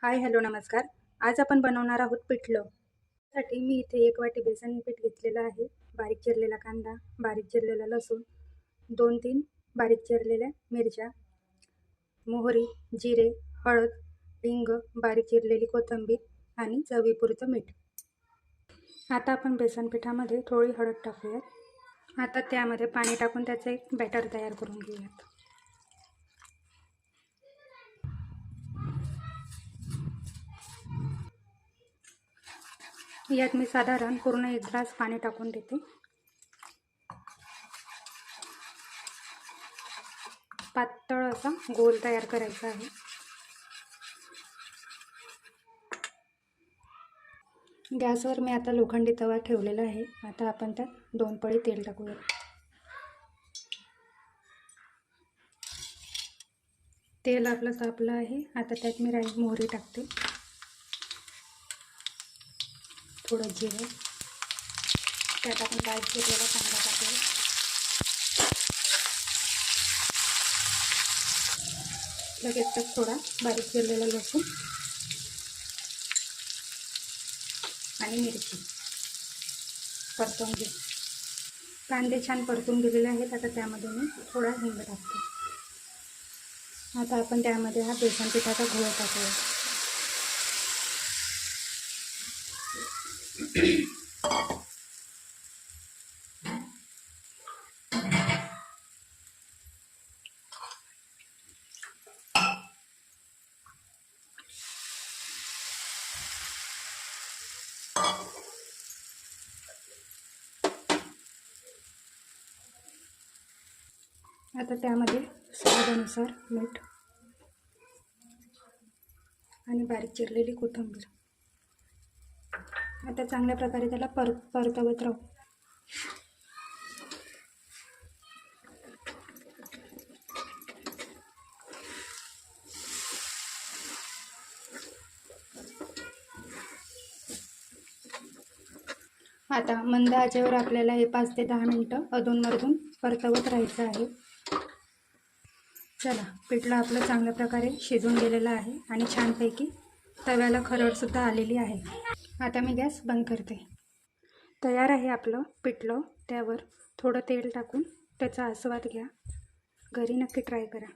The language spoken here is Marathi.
हाय हॅलो नमस्कार. आज आपण बनवणार आहोत पिठलं. त्यासाठी मी इथे 1 वाटी बेसन पीठ घेतलेलं आहे. बारीक चिरलेला कांदा, बारीक चिरलेला लसूण, 2-3 बारीक चिरलेल्या मिरच्या, मोहरी, जिरे, हळद, हिंग, बारीक चिरलेली कोथिंबीर आणि चवीपुरतं मीठ. आता आपण बेसन पिठामध्ये थोडी हळद टाकूयात. आता त्यामध्ये पाणी टाकून त्याचं एक बॅटर तयार करून घेऊयात. यात मी साधारण पूर्ण 1 ग्लास पाणी टाकून देते. पातळ असा गोल तयार करायचा आहे. गॅसवर मी आता लोखंडी तवा ठेवलेला आहे. आता आपण त्यात 2 पळी तेल टाकूया. तेल आपलं तापलं आहे. आता त्यात मी राई मोहरी टाकते, थोडं जिरं, त्यात आपण बारीक चिरलेला कांदा टाकूया, लगेच त्यात थोडा बारीक चिरलेला लसूण आणि मिरची परतून घेऊ. कांदे छान परतून गेलेले आहेत. आता त्यामध्ये मी थोडा हिंग टाकते. आता आपण त्यामध्ये हा बेसन पिठाचा घोळ टाकूया. आता त्यामध्ये स्वादानुसार मीठ आणि बारीक चिरलेली कोथिंबीर. आता चांगल्या प्रकारे त्याला परतवत राहू. आता मंद आचेवर आपल्याला हे 5 ते 10 मिनिटं अधूनमधून परतवत राहायचं आहे. चला, पिठलं आपलं चांगल्या प्रकारे शिजून गेलेलं आहे आणि छानपैकी तव्याला खरडसुद्धा आलेली आहे. आता मी गॅस बंद करते. तयार आहे आपलं पिठलं. त्यावर थोडं तेल टाकून त्याचा आस्वाद घ्या. घरी नक्की ट्राय करा.